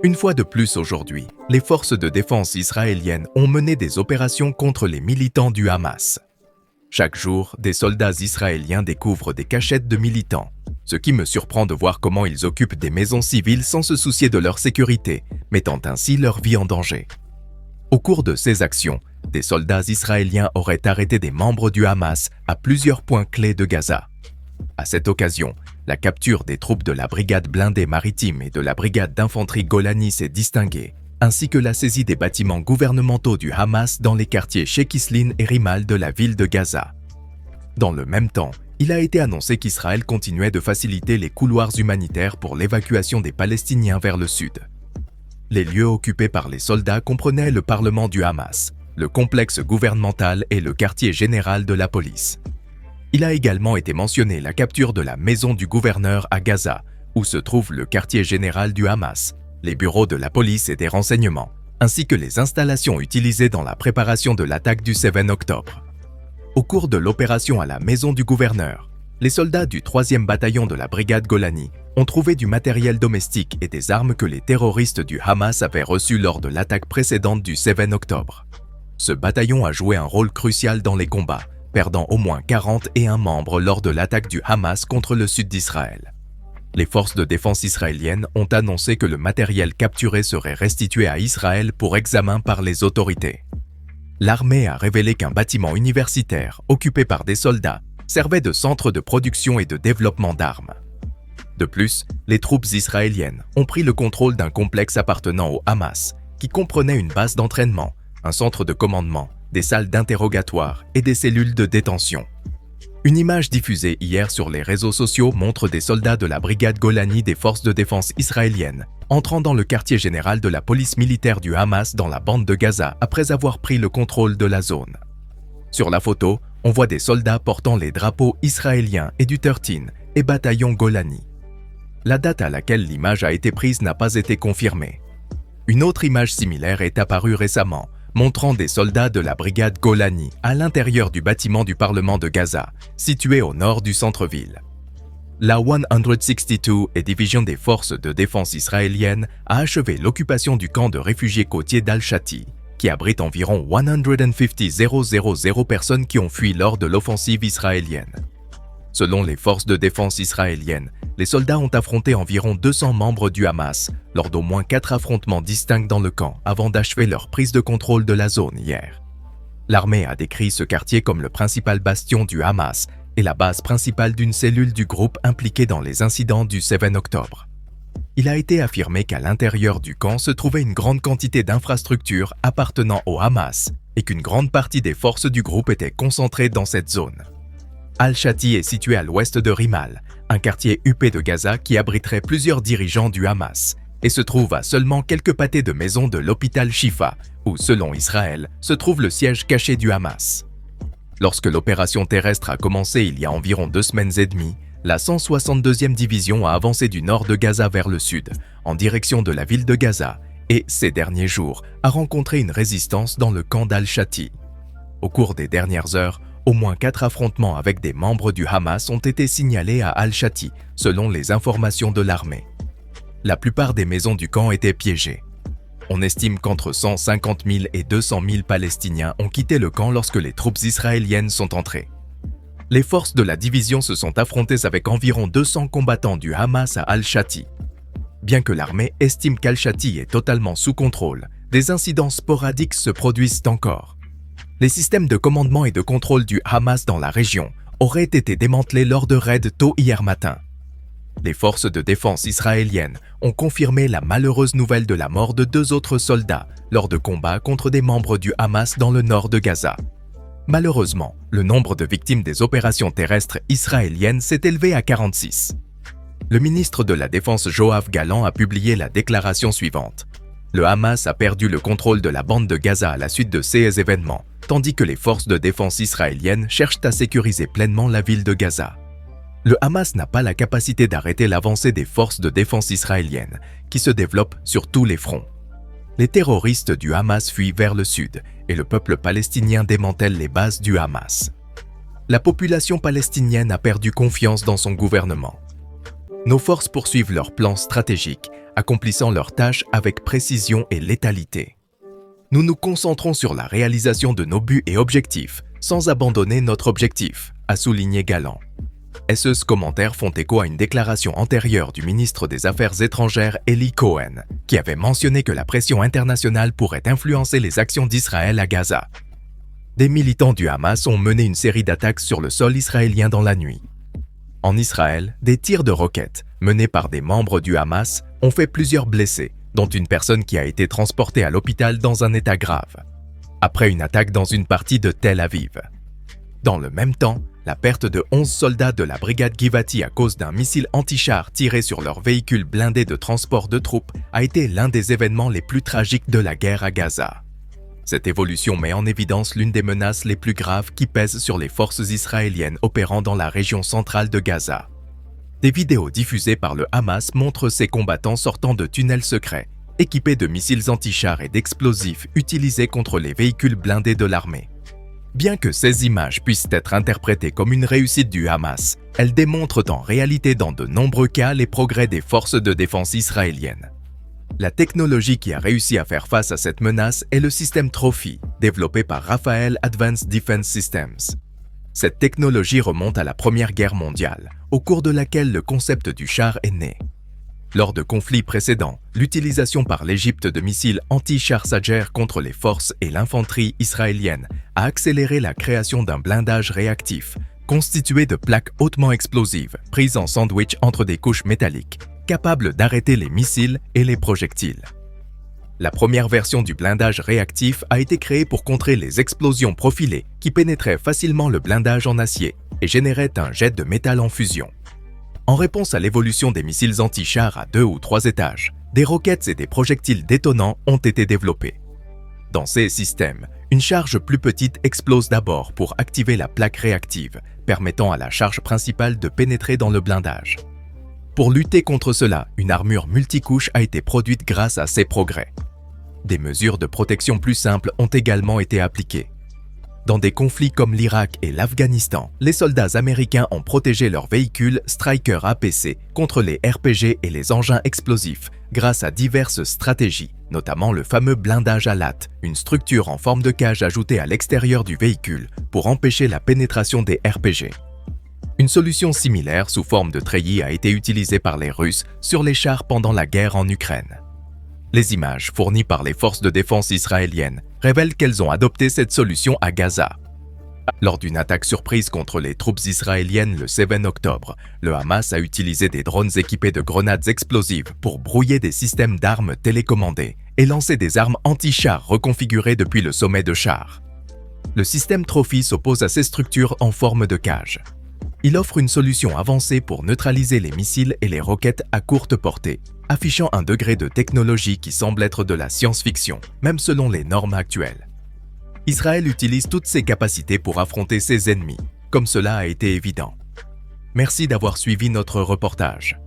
Une fois de plus aujourd'hui, les forces de défense israéliennes ont mené des opérations contre les militants du Hamas. Chaque jour, des soldats israéliens découvrent des cachettes de militants, ce qui me surprend de voir comment ils occupent des maisons civiles sans se soucier de leur sécurité, mettant ainsi leur vie en danger. Au cours de ces actions, des soldats israéliens auraient arrêté des membres du Hamas à plusieurs points clés de Gaza. À cette occasion, la capture des troupes de la brigade blindée maritime et de la brigade d'infanterie Golani s'est distinguée, ainsi que la saisie des bâtiments gouvernementaux du Hamas dans les quartiers Sheikh Islin et Rimal de la ville de Gaza. Dans le même temps, il a été annoncé qu'Israël continuait de faciliter les couloirs humanitaires pour l'évacuation des Palestiniens vers le sud. Les lieux occupés par les soldats comprenaient le parlement du Hamas, le complexe gouvernemental et le quartier général de la police. Il a également été mentionné la capture de la maison du gouverneur à Gaza, où se trouve le quartier général du Hamas, les bureaux de la police et des renseignements, ainsi que les installations utilisées dans la préparation de l'attaque du 7 octobre. Au cours de l'opération à la maison du gouverneur, les soldats du 3e bataillon de la brigade Golani ont trouvé du matériel domestique et des armes que les terroristes du Hamas avaient reçues lors de l'attaque précédente du 7 octobre. Ce bataillon a joué un rôle crucial dans les combats, perdant au moins 41 membres lors de l'attaque du Hamas contre le sud d'Israël. Les forces de défense israéliennes ont annoncé que le matériel capturé serait restitué à Israël pour examen par les autorités. L'armée a révélé qu'un bâtiment universitaire, occupé par des soldats, servait de centre de production et de développement d'armes. De plus, les troupes israéliennes ont pris le contrôle d'un complexe appartenant au Hamas, qui comprenait une base d'entraînement, un centre de commandement, des salles d'interrogatoire et des cellules de détention. Une image diffusée hier sur les réseaux sociaux montre des soldats de la brigade Golani des forces de défense israéliennes entrant dans le quartier général de la police militaire du Hamas dans la bande de Gaza après avoir pris le contrôle de la zone. Sur la photo, on voit des soldats portant les drapeaux israéliens et du 13 et bataillon Golani. La date à laquelle l'image a été prise n'a pas été confirmée. Une autre image similaire est apparue récemment, montrant des soldats de la brigade Golani à l'intérieur du bâtiment du Parlement de Gaza, situé au nord du centre-ville. La 162 et division des forces de défense israéliennes a achevé l'occupation du camp de réfugiés côtiers d'Al-Shati, qui abrite environ 150,000 personnes qui ont fui lors de l'offensive israélienne. Selon les forces de défense israéliennes, les soldats ont affronté environ 200 membres du Hamas lors d'au moins 4 affrontements distincts dans le camp avant d'achever leur prise de contrôle de la zone hier. L'armée a décrit ce quartier comme le principal bastion du Hamas et la base principale d'une cellule du groupe impliquée dans les incidents du 7 octobre. Il a été affirmé qu'à l'intérieur du camp se trouvait une grande quantité d'infrastructures appartenant au Hamas et qu'une grande partie des forces du groupe étaient concentrées dans cette zone. Al-Shati est situé à l'ouest de Rimal, un quartier huppé de Gaza qui abriterait plusieurs dirigeants du Hamas et se trouve à seulement quelques pâtés de maison de l'hôpital Shifa, où, selon Israël, se trouve le siège caché du Hamas. Lorsque l'opération terrestre a commencé il y a environ 2 semaines et demie, la 162e division a avancé du nord de Gaza vers le sud, en direction de la ville de Gaza, et, ces derniers jours, a rencontré une résistance dans le camp d'Al-Shati. Au cours des dernières heures, au moins 4 affrontements avec des membres du Hamas ont été signalés à Al-Shati, selon les informations de l'armée. La plupart des maisons du camp étaient piégées. On estime qu'entre 150 000 et 200 000 Palestiniens ont quitté le camp lorsque les troupes israéliennes sont entrées. Les forces de la division se sont affrontées avec environ 200 combattants du Hamas à Al-Shati. Bien que l'armée estime qu'Al-Shati est totalement sous contrôle, des incidents sporadiques se produisent encore. Les systèmes de commandement et de contrôle du Hamas dans la région auraient été démantelés lors de raids tôt hier matin. Les forces de défense israéliennes ont confirmé la malheureuse nouvelle de la mort de 2 autres soldats lors de combats contre des membres du Hamas dans le nord de Gaza. Malheureusement, le nombre de victimes des opérations terrestres israéliennes s'est élevé à 46. Le ministre de la Défense Yoav Gallant a publié la déclaration suivante. Le Hamas a perdu le contrôle de la bande de Gaza à la suite de ces événements, tandis que les forces de défense israéliennes cherchent à sécuriser pleinement la ville de Gaza. Le Hamas n'a pas la capacité d'arrêter l'avancée des forces de défense israéliennes, qui se développent sur tous les fronts. Les terroristes du Hamas fuient vers le sud et le peuple palestinien démantèle les bases du Hamas. La population palestinienne a perdu confiance dans son gouvernement. Nos forces poursuivent leurs plans stratégiques, accomplissant leurs tâches avec précision et létalité. Nous nous concentrons sur la réalisation de nos buts et objectifs, sans abandonner notre objectif, a souligné Galland. Ce commentaires font écho à une déclaration antérieure du ministre des Affaires étrangères Eli Cohen, qui avait mentionné que la pression internationale pourrait influencer les actions d'Israël à Gaza. Des militants du Hamas ont mené une série d'attaques sur le sol israélien dans la nuit. En Israël, des tirs de roquettes, menés par des membres du Hamas, ont fait plusieurs blessés, dont une personne qui a été transportée à l'hôpital dans un état grave, après une attaque dans une partie de Tel Aviv. Dans le même temps, la perte de 11 soldats de la brigade Givati à cause d'un missile anti-char tiré sur leur véhicule blindé de transport de troupes a été l'un des événements les plus tragiques de la guerre à Gaza. Cette évolution met en évidence l'une des menaces les plus graves qui pèsent sur les forces israéliennes opérant dans la région centrale de Gaza. Des vidéos diffusées par le Hamas montrent ces combattants sortant de tunnels secrets, équipés de missiles anti-chars et d'explosifs utilisés contre les véhicules blindés de l'armée. Bien que ces images puissent être interprétées comme une réussite du Hamas, elles démontrent en réalité dans de nombreux cas les progrès des forces de défense israéliennes. La technologie qui a réussi à faire face à cette menace est le système Trophy, développé par Rafael Advanced Defense Systems. Cette technologie remonte à la Première Guerre mondiale, au cours de laquelle le concept du char est né. Lors de conflits précédents, l'utilisation par l'Égypte de missiles anti-chars Sajher contre les forces et l'infanterie israélienne a accéléré la création d'un blindage réactif, constitué de plaques hautement explosives prises en sandwich entre des couches métalliques, capables d'arrêter les missiles et les projectiles. La première version du blindage réactif a été créée pour contrer les explosions profilées qui pénétraient facilement le blindage en acier et généraient un jet de métal en fusion. En réponse à l'évolution des missiles anti-chars à 2 ou 3 étages, des roquettes et des projectiles détonants ont été développés. Dans ces systèmes, une charge plus petite explose d'abord pour activer la plaque réactive, permettant à la charge principale de pénétrer dans le blindage. Pour lutter contre cela, une armure multicouche a été produite grâce à ces progrès. Des mesures de protection plus simples ont également été appliquées. Dans des conflits comme l'Irak et l'Afghanistan, les soldats américains ont protégé leurs véhicules Stryker APC contre les RPG et les engins explosifs grâce à diverses stratégies, notamment le fameux blindage à latte, une structure en forme de cage ajoutée à l'extérieur du véhicule pour empêcher la pénétration des RPG. Une solution similaire sous forme de treillis a été utilisée par les Russes sur les chars pendant la guerre en Ukraine. Les images fournies par les forces de défense israéliennes révèlent qu'elles ont adopté cette solution à Gaza. Lors d'une attaque surprise contre les troupes israéliennes le 7 octobre, le Hamas a utilisé des drones équipés de grenades explosives pour brouiller des systèmes d'armes télécommandés et lancer des armes anti-chars reconfigurées depuis le sommet de chars. Le système Trophy s'oppose à ces structures en forme de cage. Il offre une solution avancée pour neutraliser les missiles et les roquettes à courte portée, affichant un degré de technologie qui semble être de la science-fiction, même selon les normes actuelles. Israël utilise toutes ses capacités pour affronter ses ennemis, comme cela a été évident. Merci d'avoir suivi notre reportage.